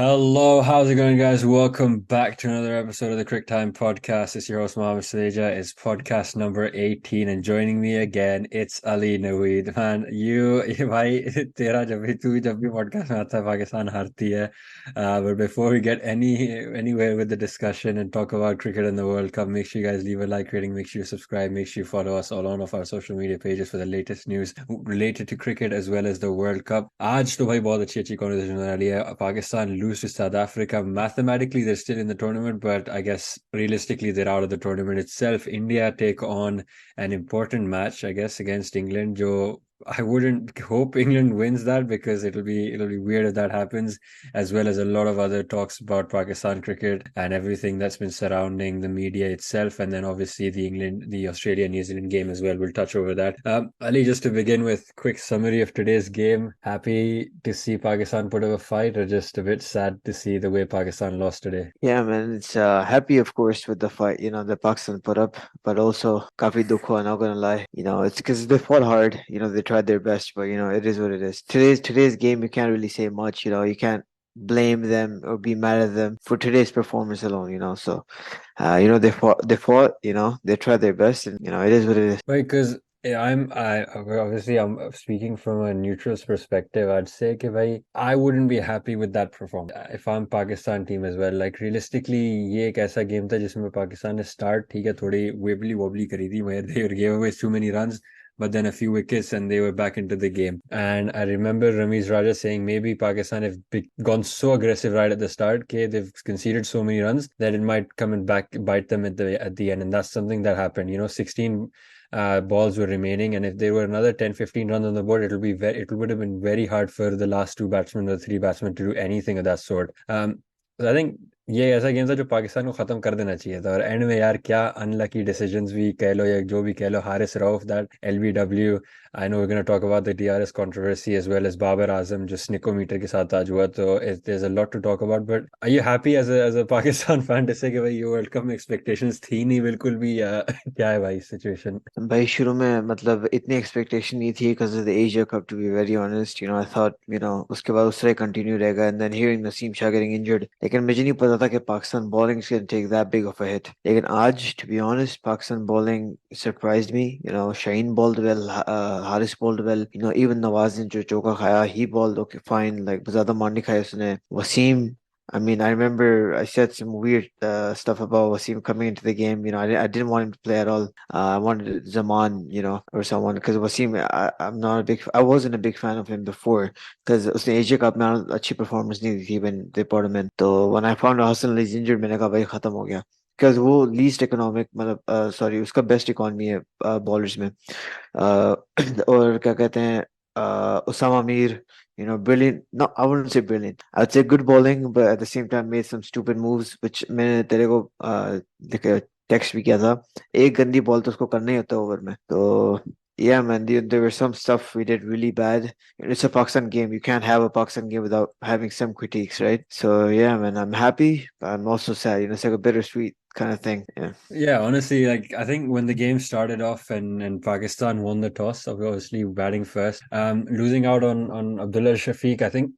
Hello, how's it going, guys? Welcome back to another episode of the Crictime Podcast. It's your host, Mohammed Saleja. It's podcast number 18, and joining me again, it's Ali Naweed. Man, भाई तेरा जब भी podcast में आता है पाकिस्तान हारती है. But before we get anywhere with the discussion and talk about cricket and the World Cup, make sure you guys leave a like rating, make sure you subscribe, make sure you follow us all on of our social media pages for the latest news related to cricket as well as the World Cup. आज तो भाई बहुत अच्छी conversation होने वाली है. Pakistan lose to South Africa. Mathematically, they're still in the tournament, but I guess realistically, they're out of the tournament itself. India take on an important match, I guess, against England. Jo I wouldn't hope England wins that because it'll be weird if that happens, as well as a lot of other talks about Pakistan cricket and everything that's been surrounding the media itself, and then obviously the Australia New Zealand game as well. We'll touch over that. Ali, just to begin with, quick summary of today's game. Happy to see Pakistan put up a fight, or just a bit sad to see the way Pakistan lost today? Yeah, man, it's happy, of course, with the fight, that Pakistan put up, but also kafi dukh hua, not gonna lie. It's because they fought hard, they tried their best, but it is what it is. Today's game, you can't really say much, you can't blame them or be mad at them for today's performance alone. So, they fought, they tried their best, and it is what it is. Right, because I'm speaking from a neutral's perspective. I'd say कि भाई I wouldn't be happy with that performance if I'm Pakistan team as well. Like realistically, ये एक ऐसा game था जिसमें पाकिस्तान ने start ठीक है थोड़ी वेबली वोबली करी थी where they gave away too many runs, but then a few wickets and they were back into the game. And I remember Ramiz Raja saying maybe Pakistan have gone so aggressive right at the start, okay, they've conceded so many runs that it might come and back bite them at the end. And that's something that happened. 16 balls were remaining, and if there were another 10-15 runs on the board, it would have been very hard for the last two batsmen or three batsmen to do anything of that sort. So I think ये ऐसा game था जो पाकिस्तान को खत्म कर देना चाहिए था, और एंड में यार क्या अनलकी डिसीजंस भी कह लो या जो भी कह लो. Haris Rauf, that LBW. I know we gonna talk about the DRS controversy as well as Babar Azam जो स्निकोमीटर के साथ आज हुआ. तो there is a lot to talk about, but are you happy as a Pakistan fan to say कि भाई ये world cup में एक्सपेक्टेशंस थी नहीं बिल्कुल भी, या क्या है भाई सिचुएशन? भाई शुरू में मतलब इतनी एक्सपेक्टेशन नहीं थी because of the Asia Cup, to be very honest. I thought उसके बाद उस तरह कंटिन्यू रहेगा, and then hearing Naseem Shah getting injured, लेकिन मुझे नहीं पता था कि Pakistan bowling is going to take that big of a hit. लेकिन आज, to be honest, Pakistan bowling surprised me. Shaheen bowled well, Haris bowled well. Even Nawaz ने जो चौका खाया, he bowled okay fine. Like ज़्यादा मार नहीं खाया उसने. Wasim, I mean, I remember I said some weird stuff about Wasim coming into the game. I didn't want him to play at all. I wanted Zaman, or someone, because Wasim, I wasn't a big fan of him before because उसने Asia Cup में अच्छी performance नहीं दी थी when they brought him in. So when I found out Hassan Ali is injured, मैंने कहा भाई खत्म हो गया. Because वो least economic, मतलब sorry, उसका best economy है bowlers में. uh, और क्या कहते हैं, Usama Mir, brilliant. No, I wouldn't say brilliant. I'd say good bowling, but at the same time made some stupid moves, which मैंने तेरे को टेक्स्ट भी किया था. एक गंदी बॉल तो उसको करना ही होता है ओवर में. तो yeah, man, there were some stuff we did really bad. It's a Pakistan game. You can't have a Pakistan game without having some critiques, right? So yeah, man, I'm happy, but I'm also sad. It's like a bittersweet kind of thing. Yeah. Yeah, honestly, like I think when the game started off and Pakistan won the toss, obviously batting first, losing out on Abdullah Shafiq, I think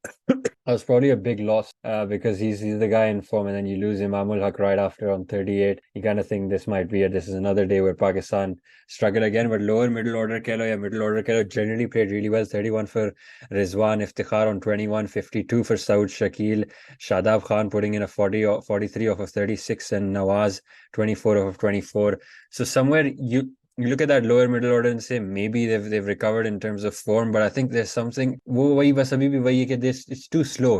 was probably a big loss because he's the guy in form, and then you lose Imamul Haq right after on 38. You kind of think this might be it. This is another day where Pakistan struggle again, but lower middle order kelo, yeah, middle order kelo generally played really well. 31 for Rizwan Iftikhar on 21, 52 for Saud Shakil, Shadab Khan putting in a 40 or 43 off of 36, and Nawaz 24 of 24. So somewhere you look at that lower middle order and say maybe they've recovered in terms of form, but I think there's something वो वही बस अभी भी वही है कि this it's too slow.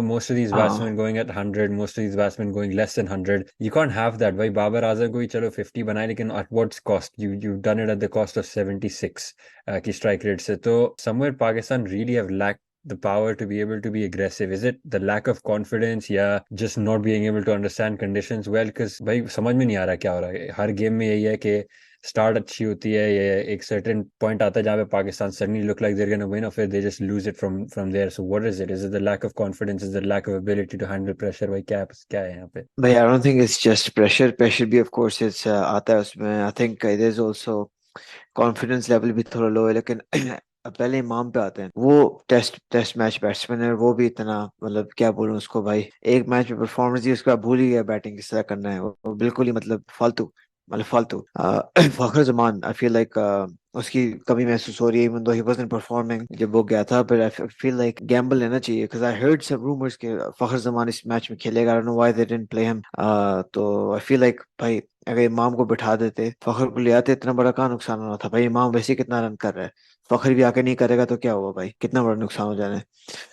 Most of these Uh, batsmen going at 100, most of these batsmen going less than 100. You can't have that. भाई बाबर आजम को ही चलो 50 बनाए, लेकिन at what cost? You've done it at the cost of 76 की strike rate से. तो somewhere Pakistan really have lacked the power to be able to be aggressive. Is it the lack of confidence, या just not being able to understand conditions well? Because भाई समझ में नहीं आ रहा क्या हो रहा है. हर गेम में यही है कि स्टार्ट अच्छी होती है, ये एक सर्टेन पॉइंट आता है जहाँ पे Pakistan suddenly look like they're going to win, और फिर they just lose it from there. So what is it? Is it the lack of confidence? Is it the lack of ability to handle pressure? भाई क्या है यहाँ पे? but yeah, I don't think it's just pressure. Pressure भी, of course, it's आता है उसमें. I think it is also confidence level भी थोड़ा low है, लेकिन अब पहले इमाम पे आते हैं। वो टेस्ट मैच बैट्समैन है, वो भी इतना मतलब क्या बोलूं उसको भाई, एक मैच में परफॉर्मेंस दी उसके बाद भूल ही गया बैटिंग किस तरह करना है। वो बिल्कुल ही मतलब फालतू, मतलब फालतू। फखर जमान आई फील लाइक उसकी कमी महसूस हो रही है, even though he wasn't performing जब वो गया था, but I feel like gamble लेना चाहिए, because I heard some rumours के फखर जमान इस मैच में खेलेगा। I don't know why they didn't play him. तो आई फील लाइक भाई अगर इमाम को बिठा देते, फखर को ले आते, इतना बड़ा कहाँ नुकसान होना था भाई। इमाम वैसे ही कितना रन कर रहा है, फखर भी आके नहीं करेगा तो क्या हुआ भाई, कितना बड़ा नुकसान हो जाना है।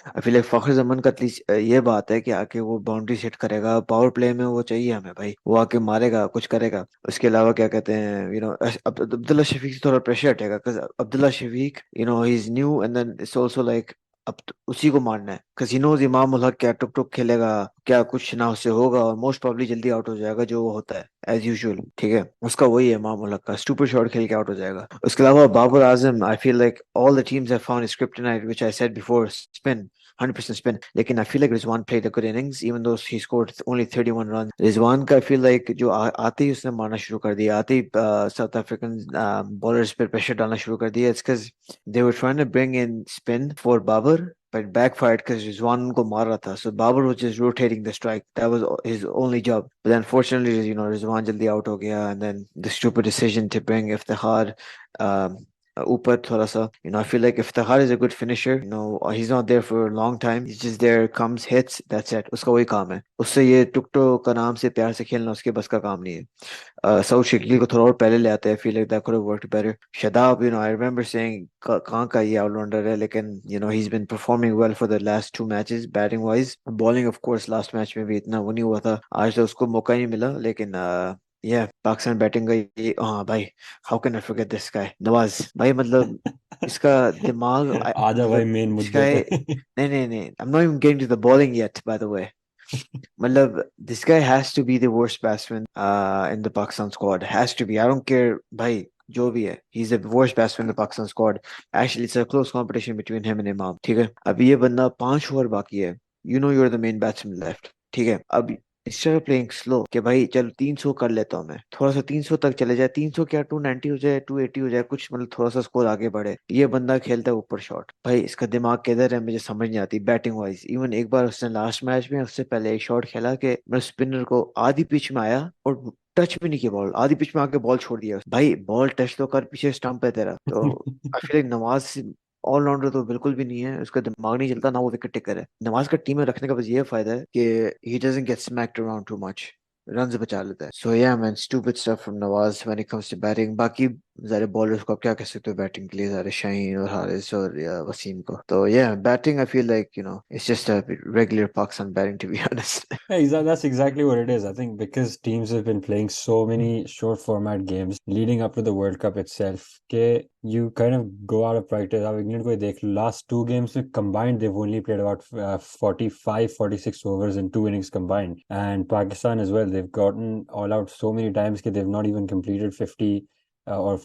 आई फील लाइक फखर जमान का एटलीस्ट ये बात है कि आके वो बाउंड्री सेट करेगा, पावर प्ले में वो चाहिए हमें भाई, वो आके मारेगा, कुछ करेगा। उसके अलावा क्या कहते हैं, अब्दुल्ला शफीक से थोड़ा प्रेशर हटेगा, because Abdullah Shafique he is new, and then it's also like अब तो उसी को मारना है, because he knows Imam ul Haq क्या टुक टुक खेलेगा, क्या कुछ ना उससे होगा, और मोस्ट प्रॉब्ली जल्दी आउट हो जाएगा, जो वो होता है एज यूजुअल। ठीक है, उसका वही है इमाम उल हक का, स्टूपिड शॉट खेल के आउट हो जाएगा। उसके अलावा Babar Azam, I feel like all the teams have found script tonight, which I said before, spin, 100% spin. लेकिन I feel like Rizwan played a good innings, even though he scored only 31 runs. Rizwan का I feel like जो आते ही उसने मारना शुरू कर दिया, आते ही साउथ अफ्रीकन बॉलर्स पे प्रेशर डालना शुरू कर दिया। It's because they were trying to bring in spin for Babar, but it backfired because Rizwan उनको मार रहा था. So Babar was just rotating the strike. That was his only job. But then fortunately, Rizwan जल्दी out हो गया, and then the stupid decision to bring Iftikhar um, ऊपर थोड़ा सा, I feel like Iftikhar is a good finisher. He's not there for a long time. He's just there, comes, hits, that's it. उसका वही काम है। उससे ये टुकटो का नाम से प्यार से खेलना उसके बस का काम नहीं है। सऊद शकील को थोड़ा और पहले ले आते हैं। Feel like that could have worked better. Shadab, I remember saying कहाँ का ये ऑलराउंडर है, लेकिन he is been performing well for the last 2 matches batting wise. Bowling of course last match में भी इतना वो नहीं हुआ था, आज तो उसको मौका ही नहीं मिला, लेकिन पाकिस्तान बैटिंग का ये, हाँ भाई, how can I forget this guy Nawaz भाई, मतलब इसका दिमाग आजा भाई मतलब मेन इसका मुद्दे पे। नहीं नहीं नहीं, I am not even getting to the bowling yet by the way. मतलब this guy has to be the worst batsman in the Pakistan squad, has to be, I don't care भाई जो भी है, he's the worst batsman in the Pakistan squad. Actually it's a close competition between him and Imam। ठीक है, अभी ये बंदा 5 over बाकी है, you're the main batsman left। ठीक है, अब इंस्टेड ऑफ प्लेइंग स्लो कि भाई चलो 300 कर लेता हूँ मैं, थोड़ा सा 300 तक चले जाए, 300 क्या 290 हो जाए, 280 हो जाए, कुछ मतलब थोड़ा सा स्कोर आगे बढ़े, ये बंदा खेलता है ऊपर शॉट। भाई इसका दिमाग किधर है, मुझे समझ नहीं आती बैटिंग वाइज। इवन एक बार उसने लास्ट मैच में उससे पहले एक शॉट खेला कि मैं स्पिनर को आधी पिच में आया और टच भी नहीं किया बॉल, आधी पिच में आके बॉल छोड़ दिया। भाई बॉल टच तो कर, पीछे स्टंप है तेरा। तो I feel like Nawaz allrounder तो बिल्कुल भी नहीं है, उसका दिमाग नहीं चलता ना, वो विकेट टेकर है। नवाज का टीम में रखने का बस ये फायदा है कि he doesn't get smacked around too much, run बचा लेता है। So yeah man, stupid stuff from Nawaz when it comes to batting. बाकी सारे बॉलर्स को आप क्या कह सकते हो बैटिंग के लिए, सारे शाहीन और हारिस और या वसीम को। तो yeah batting I feel like it's just a regular Pakistan batting to be honest. Yeah, that's exactly what it is. I think because teams have been playing so many short format games leading up to the World Cup itself, that you kind of go out of practice. Now, England को देख लो, last 2 games combined, they've only played about 45, 46 overs in 2 innings combined. And Pakistan as well, they've gotten all out so many times that they've not even completed 50 or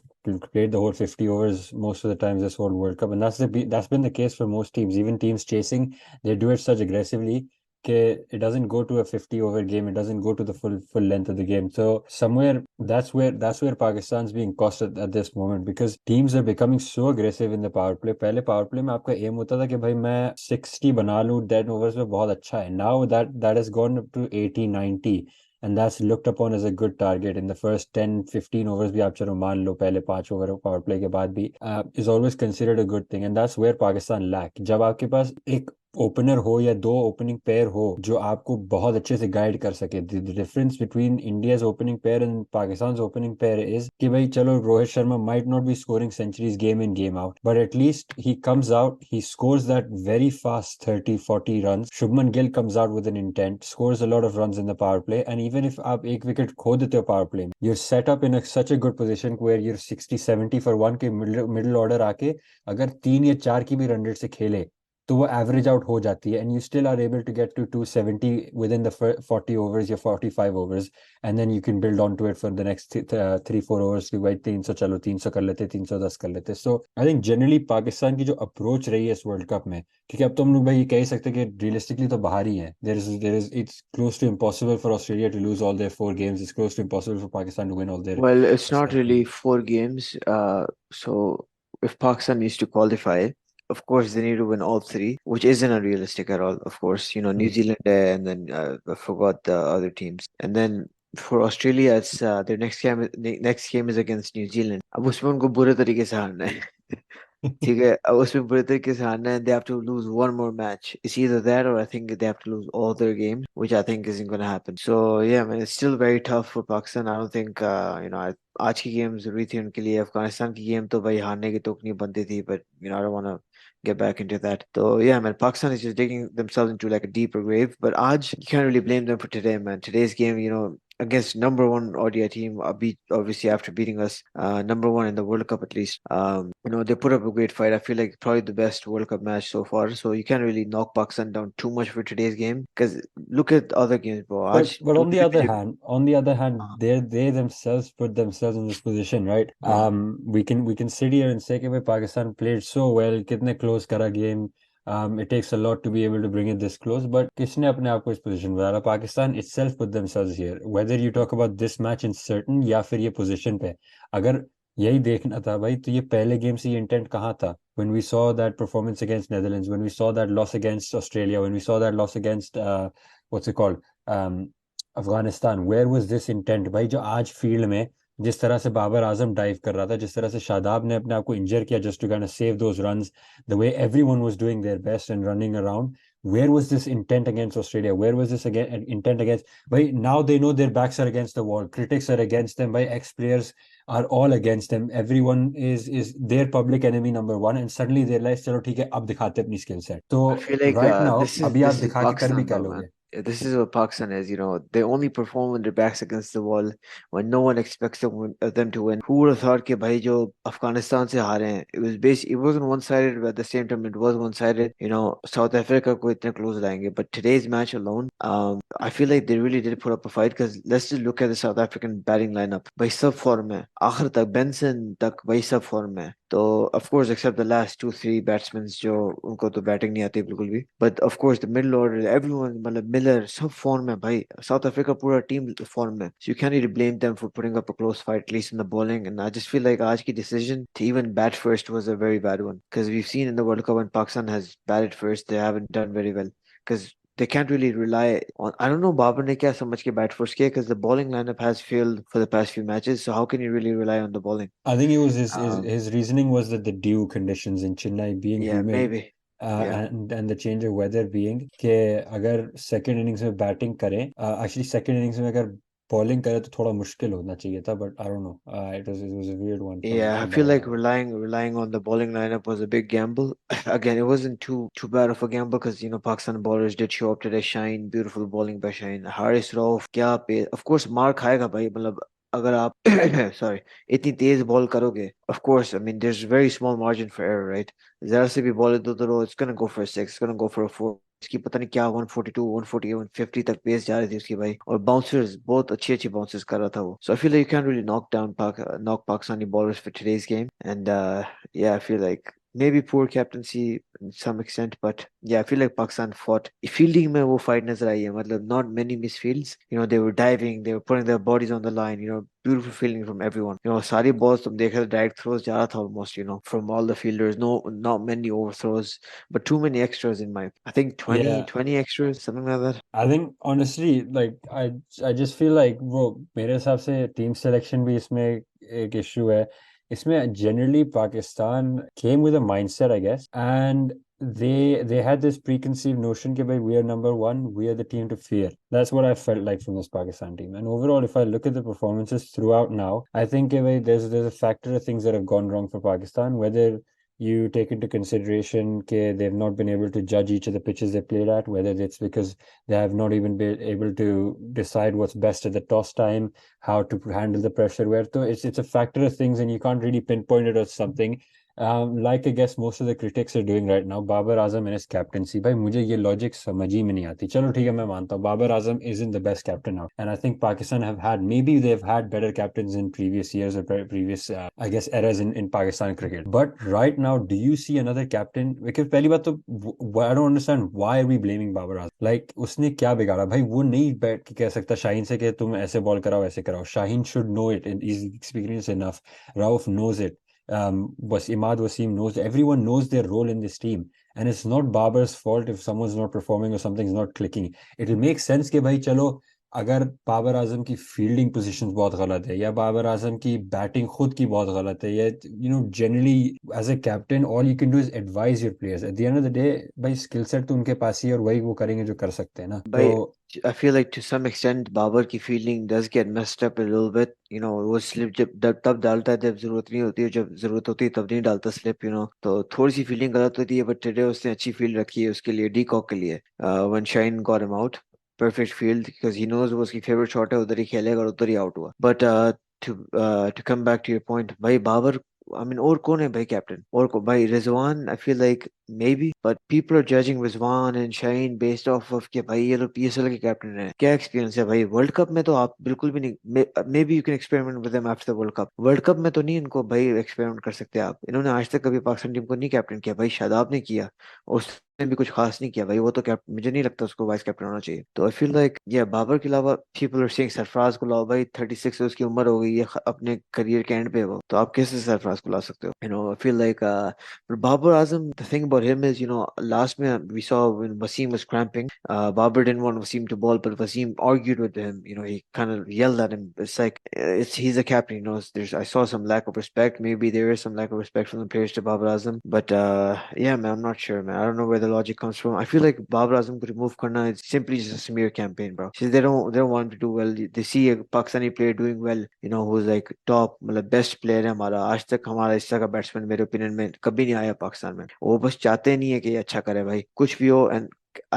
played the whole 50 overs most of the times this whole World Cup. And that's been the case for most teams. Even teams chasing, they do it such aggressively it doesn't go to a 50 over game. It doesn't go to the full length of the game. So somewhere that's where Pakistan's being cost at this moment, because teams are becoming so aggressive in the power play. पहले power play में आपका aim होता था कि भाई मैं 60 बना लूं 10 overs में, बहुत अच्छा है. Now that has gone up to 80, 90, and that's looked upon as a good target in the first 10, 15 overs भी आप चलो मान लो, पहले 5 ओवर power play के बाद भी is always considered a good thing, and that's where Pakistan lack. जब आपके पास एक ओपनर हो या 2 ओपनिंग पेयर हो जो आपको बहुत अच्छे से गाइड कर सके। The difference between India's opening pair and Pakistan opening pair is कि भाई चलो Rohit Sharma might not be scoring centuries game in game out, but at least he comes out, he scores that very fast 30-40 run. Shubman Gill comes out with an intent, scores a lot of run in the power play, and even if आप एक wicket खो देते हो power play में, your set up in such a good position where your 60-70 for one के middle order आके अगर 3 या 4 की भी रन रेट से खेले तो वो एवरेज आउट हो जाती है, and you still are able to get to 270 within the 40 overs या 45 overs, and then you can build on to it for the next 3-4 overs की भाई 300 चलो 300 कर लेते, 310 कर लेते। सो आई थिंक जनरली पाकिस्तान की जो अप्रोच रही है इस वर्ल्ड कप में, क्योंकि अब तो हम लोग भाई ये कह ही सकते हैं कि रियलिस्टिकली तो बाहर ही है, there is it's close to impossible for Australia to lose all their 4 games, it's close to impossible for Pakistan to win all their Well, it's not stuff. really 4 games. So if Pakistan needs to qualify, of course they need to win all three, which isn't unrealistic at all. Of course, New Zealand and then I forgot the other teams. And then for Australia, it's their next game is against New Zealand. अब उसमें उनको बुरे तरीके से हारना है. ठीक है, अब उसमें बुरे तरीके से हारना है, and they have to lose one more match. It's either that or I think they have to lose all their games, which I think isn't going to happen. So yeah, man, it's still very tough for Pakistan. I don't think आज की game जरूरी थी उनके लिए. अफगानिस्तान की game तो भाई हारने की तो नहीं बनती थी, but I don't want to get back into that. So yeah, man, Pakistan is just digging themselves into like a deeper grave. But Aj, you can't really blame them for today, man. Today's game, against number one ODI team, obviously after beating us, number one in the World Cup at least. They put up a great fight. I feel like probably the best World Cup match so far. So you can't really knock Pakistan down too much for today's game because look at other games, bro. But on the other hand, Uh, they themselves put themselves in this position, right? We can sit here and say कि भाई Pakistan played so well, कितने close करा game. It takes a lot to be able to bring it this close, but किसने अपने आप को इस position में डाला? Pakistan itself put themselves here. Whether you talk about this match in certain या फिर ये position पे, अगर यही देखना था भाई तो ये पहले गेम से ये इंटेंट कहाँ था? When we saw that performance against Netherlands, when we saw that loss against Australia, when we saw that loss against what's it called? Afghanistan, where was this intent भाई? जो आज फील्ड में जिस तरह से बाबर आजम डाइव कर रहा था, जिस तरह से शादाब ने अपने आप को इंजर किया just to kind of save those runs, the way everyone was doing their best and running around, where was this intent against Australia? Where was this again intent against? By now they know their backs are against the wall. Critics are against them. By ex-players are all against them. Everyone is their public enemy number one. And suddenly they realize, चलो ठीक है, अब दिखाते अपनी skill set. So I feel like right now, this is अभी this आप is दिखा के कर भी Pakistan क्या though, man. लोगे? This is what Pakistan is. They only perform when their backs against the wall, when no one expects them to win. Who would have thought कि भाई जो अफगानिस्तान से हारे हैं, it wasn't one-sided, but at the same time it was one-sided. South Africa को इतने close लाएंगे, but today's match alone, I feel like they really did put up a fight because let's just look at the South African batting lineup. भाई सब form है, आखिर तक Benson तक भाई सब form है. तो of course except the last 2-3 batsmen जो उनको तो बैटिंग नहीं आती बिल्कुल भी, but of course the middle order, everyone, मतलब मिलर सब फॉर्म में भाई. साउथ अफ्रीका पूरा टीम फॉर्म में, so you can't really blame them for putting up a close fight at least in the bowling. And I just feel like आज की decision to even bat first was a very bad one because we've seen in the World Cup when Pakistan has batted first they haven't done very well because they can't really rely on. I don't know Babar ने क्या समझ के bat first किया because the bowling lineup has failed for the past few matches. So how can you really rely on the bowling? I think it was his Um, his reasoning was that the dew conditions in Chennai being yeah, humid, maybe. Yeah. and the change of weather being कि अगर second innings में batting करें, actually second innings में अगर bowling करें तो थोड़ा मुश्किल होना चाहिए था, but I don't know, it was a weird one Yeah, I from feel like Babar. relying on the bowling lineup was a big gamble. Again, it wasn't too bad of a gamble because Pakistan bowlers did show up today. Shine, beautiful bowling by Shine. Haris Rauf, क्या पे? Of course, मार खाएगा भाई. मतलब अगर आप sorry इतनी तेज ball करोगे, of course, I mean there's very small margin for error, right? जरा से भी बॉल दो तो it's gonna go for a six, it's gonna go for a four. इसकी पता नहीं क्या 142 140 150 तक पेस जा रही थी उसकी भाई, और बाउंसर्स बहुत अच्छी अच्छी बाउंसर्स कर रहा था वो. So I feel like you can't really knock Pakistani bowlers for today's game. And yeah, I feel like maybe poor captaincy in some extent, but yeah, I feel like Pakistan fought. Fielding में वो fight नजर आई है, मतलब not many misfields. They were diving, they were putting their bodies on the line. Beautiful fielding from everyone. सारी balls तुम देख रहे direct throws जा रहा था almost. From all the fielders. No, not many overthrows, but too many extras in my. I think 20 Yeah, 20 extras, something like that. I think honestly, like I just feel like वो मेरे हिसाब से team selection भी इसमें एक issue है. इसमें generally Pakistan came with a mindset, I guess, and they had this preconceived notion कि भाई we are number one, we are the team to fear. That's what I felt like from this Pakistan team. And overall, if I look at the performances throughout now, I think कि भाई there's a factor of things that have gone wrong for Pakistan, whether you take into consideration that they've not been able to judge each of the pitches they played at, whether it's because they have not even been able to decide what's best at the toss time, how to handle the pressure. Where so it's a factor of things, and you can't really pinpoint it as something. Like I guess most of the critics are doing right now, Babar Azam and his captaincy. भाई मुझे ये logic समझ ही में नहीं आती. चलो ठीक है, मैं मानता हूँ Babar Azam isn't the best captain now, and I think Pakistan maybe they've had better captains in previous years or previous I guess eras in Pakistan cricket. But right now, do you see another captain? Because पहली बात तो I don't understand why are we blaming Babar Azam? Like उसने क्या बिगाड़ा भाई? वो नहीं बैठ के कह सकता शाहीन से कि तुम ऐसे बॉल कराओ ऐसे कराओ. Shaheen should know it and he's experienced enough. Rauf knows it. Imad Wasim knows, everyone knows their role in this team. And it's not Babar's fault if someone's not performing or something's not clicking. It'll make sense कि भाई चलो अगर बाबर आजम की fielding position बहुत गलत है या बाबर आजम की बैटिंग खुद की बहुत गलत है या generally as a captain all you can do is advise your players at the end of the day भाई स्किल सेट तो उनके पास ही है और वही वो करेंगे जो कर सकते हैं ना तो But I feel like to some extent Babar की fielding does get messed up a little bit. वो slip जब तब डालता है जब जरूरत नहीं होती है, जब जरूरत होती है तब नहीं डालता slip. तो थोड़ी सी फील्डिंग गलत होती है, but today उसने अच्छी फील्ड रखी है उसके लिए, डीकॉक के लिए. When Shine got him out, perfect field because he knows वो उसकी favorite shot है, उधर ही खेलेगा और उधर ही out हुआ. But to come back to your point, भाई बाबर, I mean, और कौन है भाई कैप्टन? और को भाई Rizwan, I feel like maybe, but people are judging Rizwan and Shaheen based off of कि भाई ये लोग PSL के कैप्टन है. क्या एक्सपीरियंस है भाई? वर्ल्ड कप में तो आप बिल्कुल भी नहीं. Maybe you can experiment with them after the World Cup. World cup में तो नहीं इनको भाई एक्सपेरिमेंट कर सकते आप. इन्होंने आज तक कभी पाकिस्तान टीम को नहीं कैप्टन किया भाई. शादाब ने किया, उसने भी कुछ खास नहीं किया भाई. वो तो कैप्टन, मुझे नहीं लगता उसको वाइस कैप्टन होना चाहिए. तो आई फील लाइक ये बाबर के अलावा पीपल आर सेइंग सरफराज को लाओ भाई. 36 उसकी उम्र हो गई है, अपने करियर के एंड पे वो. तो आप कैसे सरफराज को ला सकते हो? आई feel like Babar Azam, the thing about him is, last man we saw when Wasim was cramping, Babar didn't want Wasim to ball, but Wasim argued with him. He kind of yelled at him. It's like he's a captain. I saw some lack of respect. Maybe there is some lack of respect from the players to Babar Azam, but yeah, man, I'm not sure, man. I don't know where the logic comes from. I feel like Babar Azam could remove Karna. It's simply just a smear campaign, bro. See, they don't want him to do well. They see a Pakistani player doing well, who's like top, मतलब best player है हमारा. आज तक हमारा इस तरह का batsman मेरे ओपिनियन में कभी नहीं आया पाकिस्तान में. वो बस चाहते नहीं है कि ये अच्छा करे भाई, कुछ भी हो. And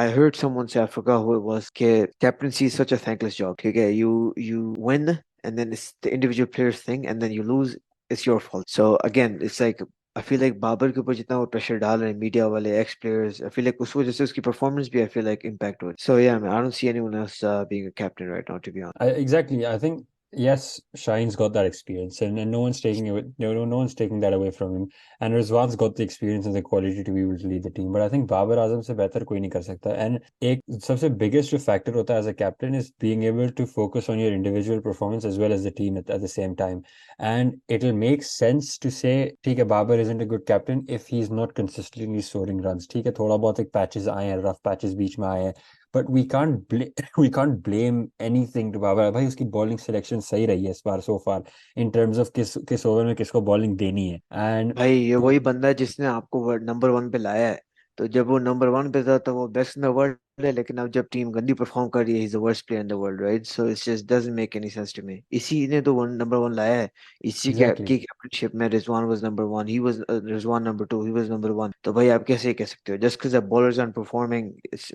I heard someone say, I forgot who it was, कि captaincy is such a thankless job. ठीक है, you win and then it's the individual player's thing, and then you lose, it's your fault. So again, it's like I feel like Babar के ऊपर जितना वो pressure डाल रहे हैं मीडिया वाले, x players, I feel like उस वजह से उसकी परफॉर्मेंस भी I feel like impact हुई. So yeah, man, I don't see anyone else being a captain right now, to be honest. exactly. I think yes, Shine's got that experience, and no one's taking it. No one's taking that away from him. And Rizwan's got the experience and the quality to be able to lead the team. But I think Babar Azam से बेहतर कोई नहीं कर सकता. And एक सबसे biggest जो factor होता है as a captain is being able to focus on your individual performance as well as the team at the same time. And it'll make sense to say, ठीक है, Babar isn't a good captain if he's not consistently scoring runs. ठीक है, थोड़ा बहुत एक patches आए हैं, rough patches बीच में आए हैं. But we can't blame anything to Babar. भाई उसकी bowling selection सही रही है इस बार so far in terms of किस ओवर में किसको bowling देनी है. And भाई ये वही बंदा है जिसने आपको नंबर 1 पे लाया है. तो जब वो नंबर 1 पे था तो वो बेस्ट इन द वर्ल्ड है, लेकिन अब जब टीम गंदी परफॉर्म कर रही है, he is the worst player in the world, right? So it's just doesn't make any sense to me. इसी ने तो नंबर 1 लाया है. इसी exactly. की कैप्टनशिप में Rizwan was number 1, he was Rizwan number 2, he was number 1. तो भाई आप कैसे कह सकते हो just because the bowlers are performing?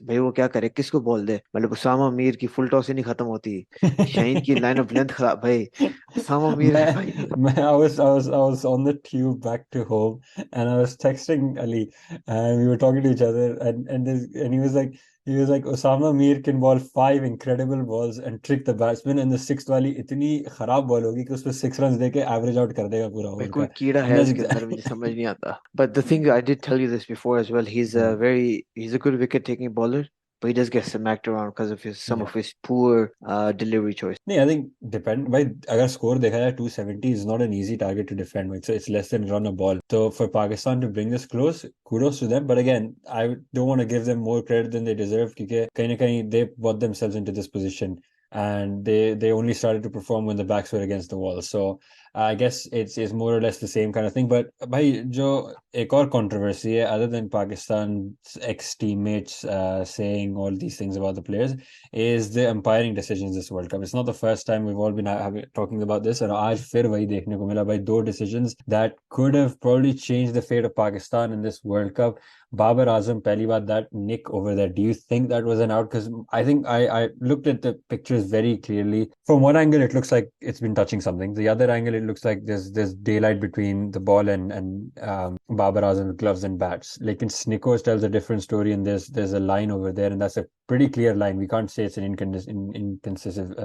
भाई वो क्या करे, किसको बॉल दे? मतलब उसामा मीर की फुल टॉस ही नहीं खत्म होती. शाहीन की लाइन ऑफ लेंथ खराब भाई. उसामा मीर भाई. I was on the tube back to home and I was texting Ali and we were talking to each other and he was like Osama Mir can bowl 5 incredible balls and trick the batsman and the sixth वाली इतनी खराब ball होगी कि उसमें 6 run देके average out कर देगा पूरा भाई ओवर कोई का. कीड़ा And है that's उसके अंदर, मुझे समझ नहीं आता. But the thing I did tell you this before as well, he's a good wicket taking bowler, but he does get smacked around because of some yeah. of his poor delivery choice. नहीं, I think depend भाई अगर score देखा जाए 270 is not an easy target to defend. It's less than run a ball. So for Pakistan to bring this close, kudos to them. But again, I don't want to give them more credit than they deserve क्योंकि कहीं ना कहीं they brought themselves into this position and they only started to perform when the backs were against the wall. So I guess it's more or less the same kind of thing. But भाई जो एक और controversy है other than Pakistan's ex-teammates saying all these things about the players is the umpiring decisions this World Cup. It's not the first time we've all been talking about this. And आज फिर वही देखने को मिला भाई, 2 decisions that could have probably changed the fate of Pakistan in this World Cup. Babar Azam, pehli baat, that nick over there, do you think that was an out? Because I think I looked at the pictures very clearly. From one angle, it looks like it's been touching something. The other angle, it looks like there's daylight between the ball and Babar Azam's gloves and bats. Like in Snickers tells a different story, and there's a line over there, and that's a pretty clear line. We can't say it's an inconsistent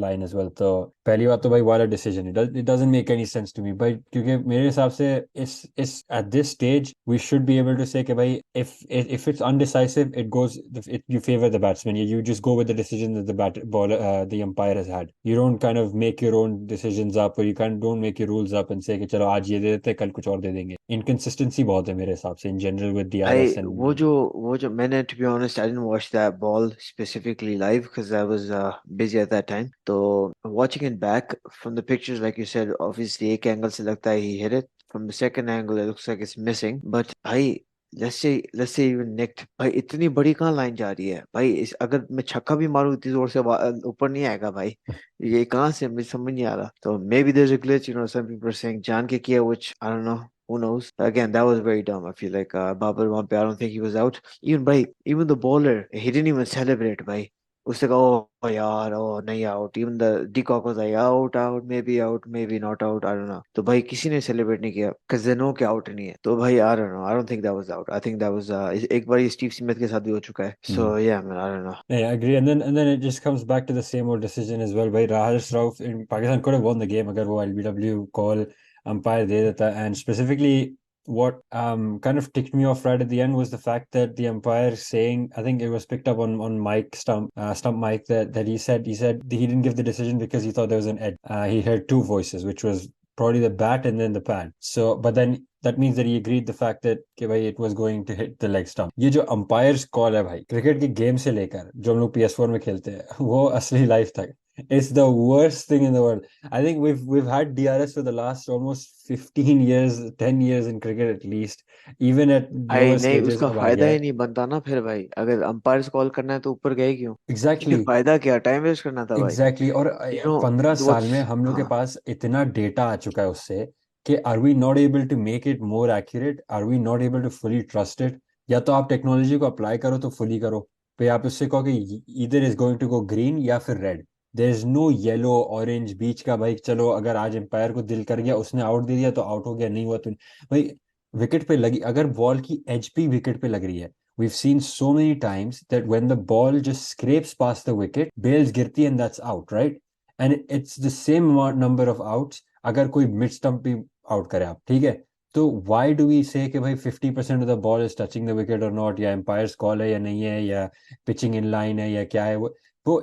line as well. तो पहली बात तो भाई वाला decision it doesn't make any sense to me. But क्योंकि मेरे हिसाब से इस at this stage we should be able to say कि भाई if it's undecisive it goes you favor the batsman. You just go with the decision that the umpire has had. You don't kind of make your own decisions up, or you don't make your rules up and say कि चलो आज ये दे देते कल कुछ और दे देंगे. Inconsistency बहुत है मेरे हिसाब से in general with I DRS and वो जो मैंने, to be honest, I didn't watch that ball specifically live because I was busy at that time. So watching it back from the pictures, like you said, obviously एक angle से लगता है he hit it. From the second angle, it looks like it's missing. But भाई, let's say even nicked. भाई इतनी बड़ी कहाँ line जा रही है भाई? अगर मैं छक्का भी मारूं इतनी जोर से ऊपर नहीं आएगा भाई. ये कहाँ से, मुझे समझ नहीं आ रहा. तो maybe there's a glitch, some people are saying जान के किया, which I don't know. Who knows? Again, that was very dumb. I feel like Babar Wampe, I don't think he was out. Even the bowler, he didn't even celebrate, bhai. उससे कहा, oh यार, oh नहीं out. Even the Deacock was like out, maybe not out. I don't know. तो भाई किसी ने celebrate नहीं किया, because they know कि out नहीं है. तो भाई I don't know. I don't think that was out. I think that was एक बार Steve Smith के साथ भी हो चुका है. So yeah, man, I don't know. Yeah, I agree. And then it just comes back to the same old decision as well. By Rajesh Rauf in Pakistan could have won the game agar wo LBW call umpire de deta. And specifically, what kind of ticked me off right at the end was the fact that the umpire saying, I think it was picked up on Mike Stump Mike, that he said he didn't give the decision because he thought there was an edge. He heard two voices, which was probably the bat and then the pad. So, but then that means that he agreed the fact that कि भाई it was going to hit the leg stump. ये जो umpires call है भाई cricket की game से लेकर जो हम लोग PS4 में खेलते हैं वो असली लाइफ था. It's the worst thing in the world. I think we've had DRS for the last almost 15 years, 10 years in cricket at least. Even at भाई lower नहीं, stages उसका अब आ फायदा गया ही है. नहीं बनता ना फिर भाई. अगर अंपायर कॉल करना है तो ऊपर गए क्यों? फिर Exactly. फायदा क्या? टाइम वेस्ट करना था भाई. एग्जैक्टली और यू नो 15 साल में व्हाट्स हम लोग के हाँ. पास इतना डेटा आ चुका है उससे कि are we not able to make it more accurate, are we not able to fully trust it. या तो आप टेक्नोलॉजी को अप्लाई करो तो फुली करो, फिर आप उससे कहो कि इधर is going to go green या फिर red. There is no yellow orange बीच का भाई. चलो अगर आज एम्पायर को दिल कर गया उसने आउट दे दिया तो आउट हो गया, नहीं हुआ तो भाई विकेट पे लगी अगर बॉल की एज भी विकेट पे लग रही है. We've seen so many times that when the ball just scrapes past the wicket, bails girti and that's out, right? And it's the same number of outs अगर कोई mid stump भी out करे आप, ठीक है? तो why do we say कि भाई 50% of the ball is touching the wicket or not, या empire's call है या नहीं है, या pitching in line है या क्या है वो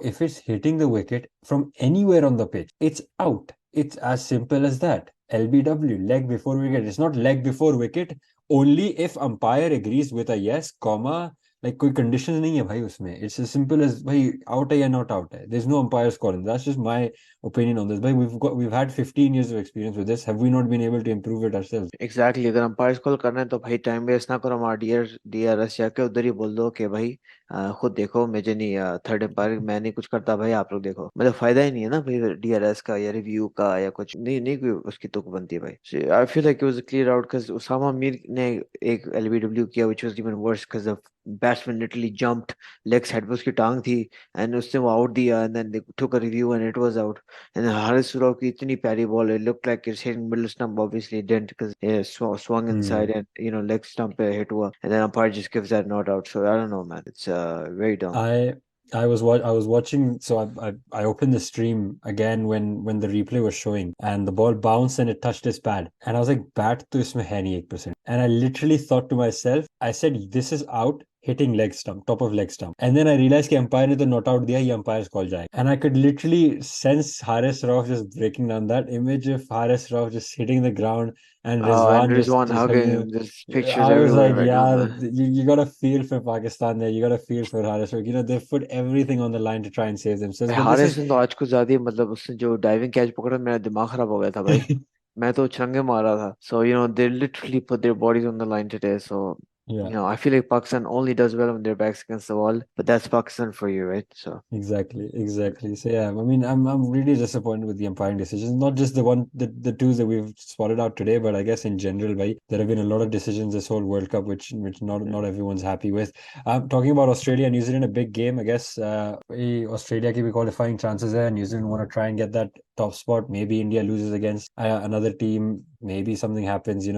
if it's hitting the wicket from anywhere on the pitch, it's out. It's as simple as that. LBW, leg before wicket. It's not leg before wicket only if umpire agrees with a yes, comma, like कोई conditions नहीं है भाई उसमें. It's as simple as भाई out है या not out है. There's no umpire's call. And that's just my opinion on this. भाई we've had 15 years of experience with this. Have we not been able to improve it ourselves? Exactly अगर umpire call करना है तो भाई time waste ना करो. हमारा DRS जाके उधर ही बोल दो कि भाई खुद देखो, मुझे नहीं, थर्ड एम्पायर मैं नहीं कुछ करता भाई, आप लोग देखो. मतलब फायदा ही नहीं है ना भाई डीआरएस का या रिव्यू का या कुछ नहीं. नहीं कोई उसकी तुक बनती है भाई. I feel like it was clear out because Usama Mir ने एक एलबीडब्ल्यू किया which was even worse because the batsman literally jumped, legs head पे उसकी टांग थी एंड उसने वो आउट दिया and then they took a review and it was out. And Haris Surov की इतनी प्यारी ball, it looked like it's hitting middle stump, obviously it didn't because it swung inside Hmm. and leg stump पे hit हुआ and then umpire just gives that not out. So I don't know, man. It's very dumb. I I was watching, so I opened the stream again when the replay was showing and the ball bounced and it touched his pad and I was like bat to इसमें है नहीं 1%. And I literally thought to myself, I said this is out hitting leg stump, top of leg stump. And then I realized कि umpire ने तो not out दिया, ये umpire's call जाएगा. And I could literally sense Haris Rauf just breaking down. That image of Haris Rauf just hitting the ground and Oh, and Rizwan Rizwan just hugging hugging him. him. There's pictures I was everywhere like, right now, yeah, man. you got to feel for Pakistan there. You got to feel for Haris. They've put everything on the line to try and save themselves. भाई But this Haris is, ने तो आज कुछ ज्यादा ही, मतलब उसने जो diving catch पकड़ा मेरा दिमाग खराब हो गया था भाई. मैं तो छंगे मार रहा था. So they literally put their bodies on the line today. So yeah. I feel like Pakistan only does well when their backs against the wall, but that's Pakistan for you, right? So Exactly, exactly. So yeah, I mean, I'm really disappointed with the umpiring decisions. Not just the twos that we've spotted out today, but I guess in general, right, there have been a lot of decisions this whole World Cup which not everyone's happy with. Talking about Australia, New Zealand, a big game. I guess Australia की भी qualifying chances there. New Zealand want to try and get that top spot. Maybe India loses against another team. Maybe something happens.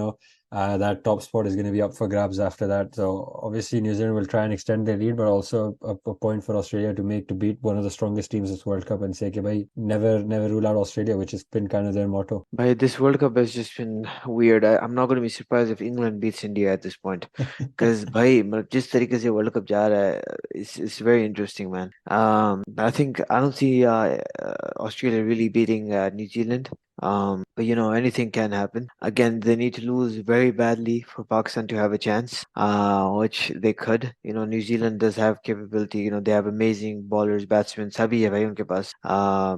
That top spot is going to be up for grabs after that. So obviously New Zealand will try and extend their lead, but also a point for Australia to beat one of the strongest teams this World Cup and say, okay, bhai, never rule out Australia, which has been kind of their motto. But this World Cup has just been weird. I'm not going to be surprised if England beats India at this point. Because भाई मतलब जिस तरीके से World Cup जा रहा है, it's very interesting, man. I don't see Australia really beating New Zealand. But you know, anything can happen. Again, they need to lose very badly for Pakistan to have a chance, which they could. You know, New Zealand does have capability. You know, they have amazing bowlers, batsmen. सभी है भाई उनके पास.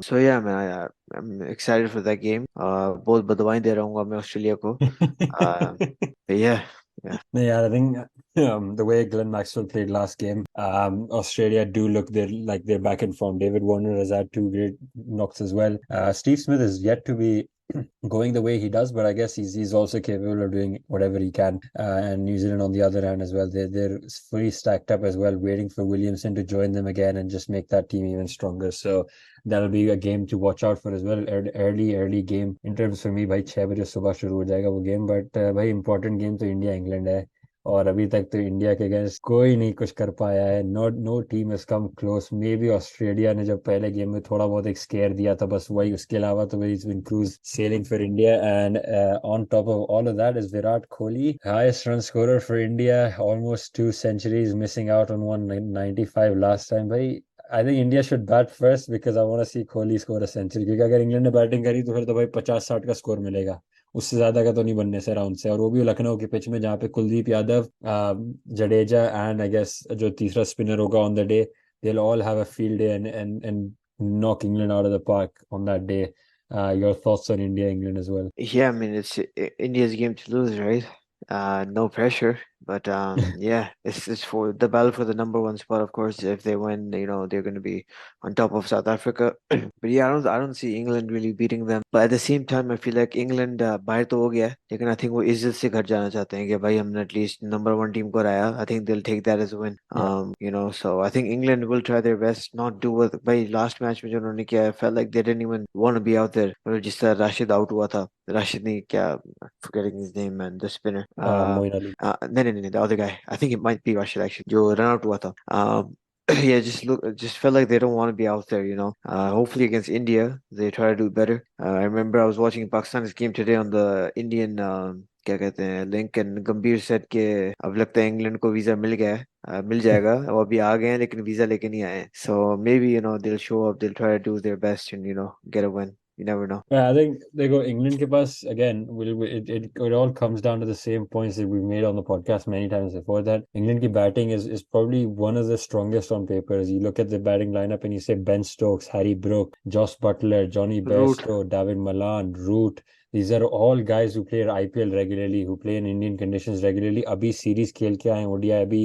So yeah, man, I'm excited for that game. बहुत बधाई दे रहूंगा मैं Australia को. But yeah, yeah. No, yeah, I think the way Glenn Maxwell played last game, Australia do look they're back in form. David Warner has had two great knocks as well. Steve Smith is yet to be going the way he does, but I guess he's also capable of doing whatever he can. And New Zealand on the other hand as well, they're fully stacked up as well, waiting for Williamson to join them again and just make that team even stronger. So that'll be a game to watch out for as well. Early game in terms for me, भाई 6 बजे सुबह शुरू हो जाएगा वो game, but भाई important game तो India England है. और अभी तक तो इंडिया के अगेंस्ट कोई नहीं कुछ कर पाया है. No team has come close. Maybe Australia ने जब पहले गेम में थोड़ा बहुत एक स्केयर दिया था, बस वही. उसके अलावा तो it's been cruise sailing for India. And on top of all of that is Virat Kohli, highest run scorer for India, almost 2 centuries, missing out on 195 last time. भाई I think India should bat first because I want to see Kohli score a century, क्योंकि अगर England ने batting करी तो फिर तो भाई 50-60 का स्कोर मिलेगा. उससे ज्यादा का तो नहीं बनने से राउंड से. और वो भी लखनऊ के पिच में जहाँ पे Kuldeep Yadav, Jadeja and I guess जो तीसरा स्पिनर होगा on the day, they'll all have a field day and knock England out of the park on that day. Your thoughts on India England as well? Yeah, I mean it's India's game to lose, right? No pressure, but yeah, it's for the battle for the number one spot. Of course, if they win, you know they're going to be on top of South Africa. But yeah, I don't see England really beating them. But at the same time, I feel like England बाहर तो हो गया है, लेकिन I think वो इज्जत से घर जाना चाहते हैं कि भाई हमने at least number one team को हराया. I think they'll take that as a win. Yeah. You know, so I think England will try their best, not do what भाई last match में जो उन्होंने किया, I felt like they didn't even want to be out there. मतलब जिस तरह Rashid out हुआ था, राशिद ने क्या, forgetting his name, man, the spinner. Moeen Ali. No, the other guy. I think it might be Rashid actually. जो run out हुआ था. Yeah, just felt like they don't want to be out there, you know. Hopefully against India, they try to do better. I remember I was watching Pakistan's game today on the Indian क्या कहते हैं link, and गंभीर set के अब लगता है England को visa मिल गया है. मिल जाएगा. वो अभी आ गए हैं लेकिन वीजा लेके नहीं आए हैं. So maybe you know they'll show up, they'll try to do their best and you know get a win. You never know. Yeah, I think they go England ke paas again. It all comes down to the same points that we've made on the podcast many times before, that England ki batting is probably one of the strongest on paper. As you look at the batting lineup and you say Ben Stokes, Harry Brook, Joss Butler, Johnny Root. Bairstow, David Malan, Root. These are all guys who play IPL regularly, who play in Indian conditions regularly. अभी series खेल के आए ODI, अभी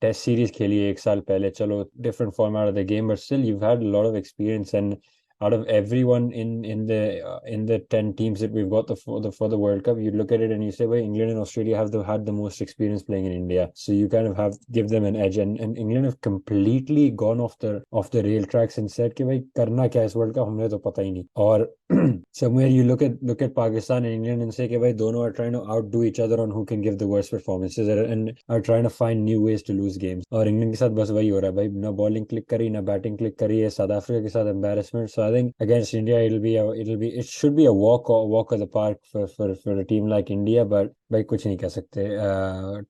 test series खेली है 1 साल पहले. चलो different format of the game, but still you've had a lot of experience. And out of everyone in the 10 teams that we've got for the World Cup, you look at it and you say, well, England and Australia have had the most experience playing in India, so you kind of have give them an edge. And England have completely gone off the rail tracks and said कि भाई करना क्या है इस World Cup, हमने तो पता ही नहीं. और somewhere you look at Pakistan and England and say कि भाई दोनों are trying to outdo each other on who can give the worst performances and are trying to find new ways to lose games. और England के साथ बस वही हो रहा है भाई, ना बॉलिंग क्लिक करी ना बैटिंग क्लिक करी है. साउथ अफ्रीका के साथ embarrassment. So I think against India it should be a walk of the park for a team like India. But भाई कुछ नहीं कह सकते.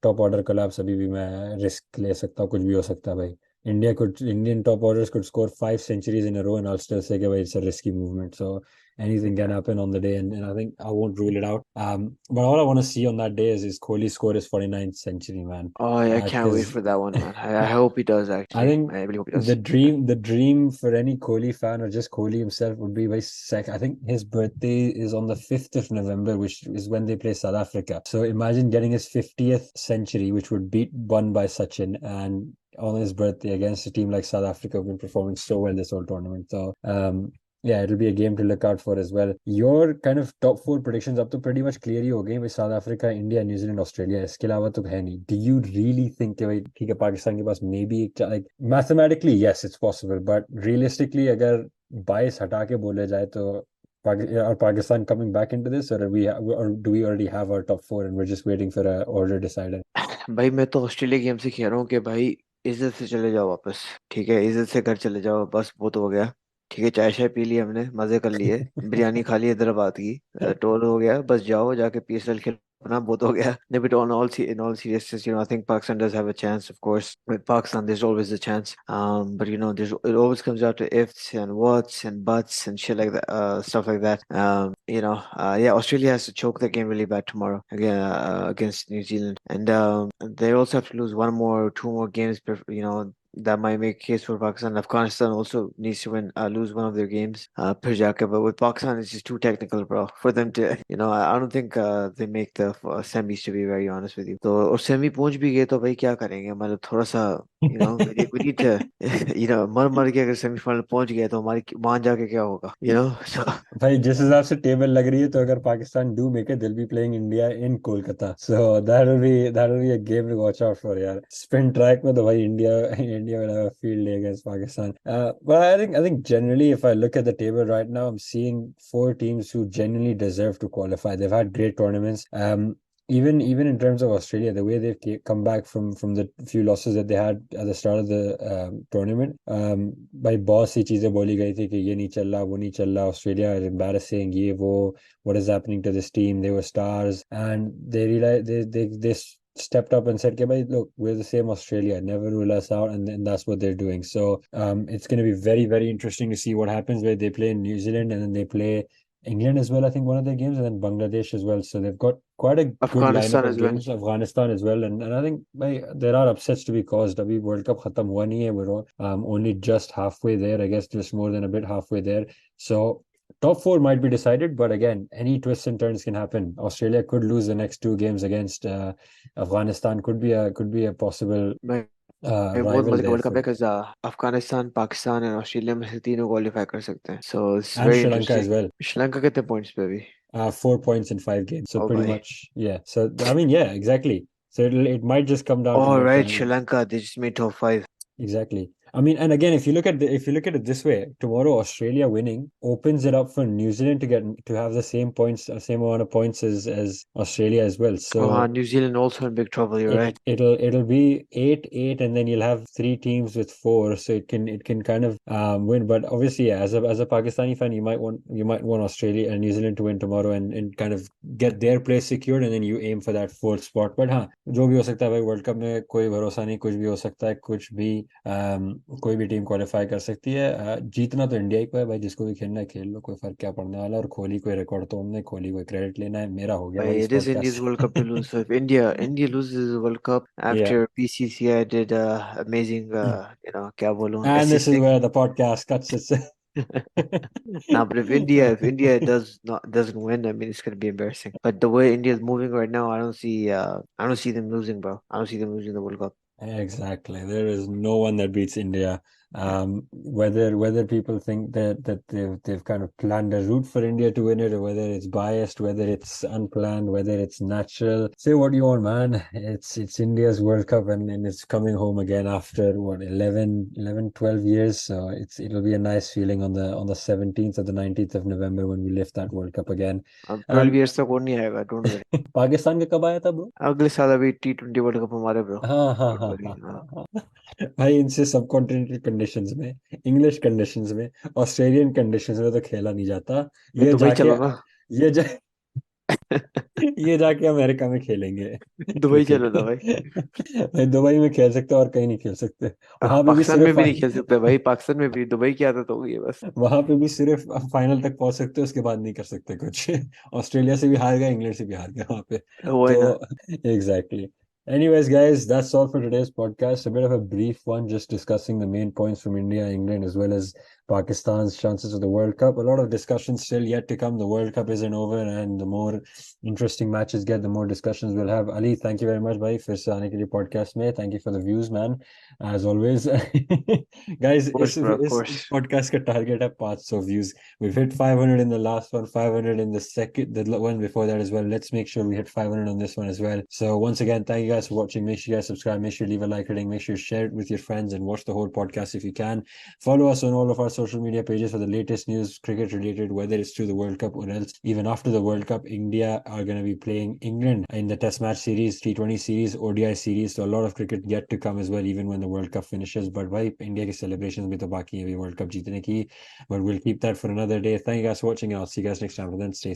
टॉप ऑर्डर कोलैप्स अभी भी मैं रिस्क ले सकता हूँ, कुछ भी हो सकता है भाई. Indian top orders could score 5 centuries in a row and I'll still say it's a risky movement. So anything can happen on the day, and I think I won't rule it out. But all I want to see on that day is Kohli score his 49th century, man. Oh, yeah, I can't wait for that one, man. I hope he does, actually. I think I really hope he does. the dream for any Kohli fan or just Kohli himself would be I think his birthday is on the 5th of November, which is when they play South Africa. So imagine getting his 50th century, which would beat one by Sachin, and on his birthday against a team like South Africa who've been performing so well this whole tournament. So yeah, it'll be a game to look out for as well. Your kind of top 4 predictions up to pretty much clear ही हो गए with South Africa, India, New Zealand, Australia. इसके अलावा तो है नहीं. Do you really think कि भाई ठीक है पाकिस्तान के पास maybe like mathematically yes it's possible, but realistically अगर bias हटा के बोले जाए तो Are Pakistan coming back into this, or do we already have our top four and we're just waiting for a order decider? भाई मैं तो Australia game से कह रहा हूँ कि भाई इज्जत से चले जाओ वापस। ठीक है, इज्जत से घर चले जाओ, बस वो तो हो गया। ठीक है, चाय शाय पी ली हमने, मजे कर लिए, बिरयानी खा ली हैदराबाद की, टोर हो गया, बस जाओ जाके पीएसएल खेलो अपना, बहुत हो गया। No, but in all seriousness, I think Pakistan does have a chance. Of course, with Pakistan, there's always a chance. But it always comes out to ifs and whats and buts and shit like that, stuff like that. Yeah, Australia has to choke the game really bad tomorrow again against New Zealand, and they also have to lose one more, two more games. That might make a case for Pakistan. Afghanistan also needs to lose one of their games. फिर जाके, but with Pakistan, it's just too technical, bro, for them to. I don't think they make the semis, to be very honest with you. तो और semi पहुंच भी गए तो भाई क्या करेंगे, मतलब थोड़ा सा, we need to, मर मर के अगर सेमीफाइनल पहुंच गए तो हमारी वहां जाके क्या होगा, so. भाई जिस हिसाब से टेबल लग रही है, तो अगर Pakistan do make it, they'll be playing India in Kolkata, so that will be a game to watch out for यार। स्पिन ट्रैक में तो भाई India India will have a field day against Pakistan. But I think generally, if I look at the table right now, I'm seeing four teams who genuinely deserve to qualify. They've had great tournaments. Even in terms of Australia, the way they've come back from the few losses that they had at the start of the tournament, भाई बहुत सी चीजें बोली गई थी कि ये नहीं चल रहा, वो नहीं चल रहा, Australia is embarrassing, ये वो, what is happening to this team? They were stars, and they realized they stepped up and said, okay, bhai, look, we're the same Australia, never rule us out, and then that's what they're doing. So it's going to be very, very interesting to see what happens, where they play in New Zealand and then they play England as well, I think, one of their games, and then Bangladesh as well. So they've got quite a good lineup Afghanistan of as well. games. Afghanistan as well, and I think there are upsets to be caused. Abhi World Cup khatam hua nahi hai. We're only just halfway there, I guess, just more than a bit halfway there. So top four might be decided, but again, any twists and turns can happen. Australia could lose the next two games against Afghanistan. Could be a possible बहुत rival मजे का there world cup है, for, because Afghanistan, Pakistan और Australia में से तीनों qualify कर सकते हैं, so it's and very Sri Lanka as interesting. well. Sri Lanka कितने पॉइंट्स पे अभी? 4 points in 5 games. So oh pretty भाई, much, yeah. So I mean, yeah, exactly. So it might just come down to all that right, final. Sri Lanka they just made top 5। Exactly. I mean, and again, if you look at it this way, tomorrow Australia winning opens it up for New Zealand to have the same points, same amount of points as Australia as well. Oh, हाँ, So New Zealand also in big trouble, you're right. it'll be 8-8, and then you'll have three teams with four, so it can kind of win. But obviously, yeah, as a Pakistani fan, you might want Australia and New Zealand to win tomorrow, and kind of get their place secured, and then you aim for that fourth spot. But हाँ, जो भी हो सकता है भाई, world cup में कोई भरोसा नहीं, कुछ भी हो सकता है, कुछ भी कोई भी टीम क्वालिफाई कर सकती है। जीतना तो इंडिया ही को है भाई, जिसको भी खेलना है खेल लो, कोई फर्क क्या पड़ने वाला है। और कोहली कोई रिकॉर्ड तोड़ना है, कोहली कोई क्रेडिट लेना है, मेरा हो गया भाई इस It is India's podcast World Cup to lose. So if India loses the World Cup से। after BCCI did amazing, क्या बोलूं, And this is assisting. where the podcast cuts its. Now, but if India doesn't win, I mean, it's gonna be embarrassing. But the way India is moving right now, I don't see them losing, bro. I don't see them losing the World Cup. Exactly. There is no one that beats India. Whether people think that they've kind of planned a route for India to win it, or whether it's biased, whether it's unplanned, whether it's natural. Say what you want, man. It's India's World Cup, and it's coming home again after what, 12 years. So it'll be a nice feeling on the 17th or the 19th of November when we lift that World Cup again. अब 12 Um, years तक और नहीं आएगा, don't worry. Pakistan का कब आया था bro? अगले साल अभी T20 वर्ल्ड कप हमारे, ब्रो, हाँ हाँ डोंट हाँ वरी। हाँ हाँ हाँ। भाई इनसे सब कॉन्टिनेंटल कंडीशंस में, इंग्लिश कंडीशंस में, ऑस्ट्रेलियन कंडीशंस में तो खेला नहीं जाता। फिर ये दुबई जाके चलो ना। ये जा, ये जाके अमेरिका में खेलेंगे दुबई क्रिकेट। चलो ना भाई। भाई दुबई में खेल सकते और कहीं नहीं खेल सकते। वहां पे भी पाकिस्तान में सिर्फ भी नहीं खेल सकते भाई, पाकिस्तान में भी दुबई की आदत हो गई है बस। वहां पे भी सिर्फ फाइनल तक पहुंच सकते, उसके बाद नहीं कर सकते कुछ। ऑस्ट्रेलिया से भी हार गया, इंग्लैंड से भी हार गया वहां पे। वो है तो ना। exactly. Anyways, guys, that's all for today's podcast. A bit of a brief one, just discussing the main points from India, England, as well as Pakistan's chances of the World Cup. A lot of discussions still yet to come. The World Cup isn't over, and the more interesting matches get, the more discussions we'll have. Ali, thank you very much, bhai, फिर से आने के लिए podcast में. Thank you for the views, man. As always, guys, course bro, इस course. podcast का target है 500 views. We've hit 500 in the last one, 500 in the one before that as well. Let's make sure we hit 500 on this one as well. So once again, thank you guys for watching. Make sure you guys subscribe. Make sure you leave a like rating. Make sure you share it with your friends and watch the whole podcast if you can. Follow us on all of our social media pages for the latest news cricket related, whether it's to the World Cup or else even after the World Cup. India are going to be playing England in the Test match series, T20 series, ODI series. So a lot of cricket yet to come as well, even when the World Cup finishes. But भाई India के celebrations भी तो बाकी है अभी World Cup जीतने की. But we'll keep that for another day. Thank you guys for watching, and I'll see you guys next time. For then, stay safe.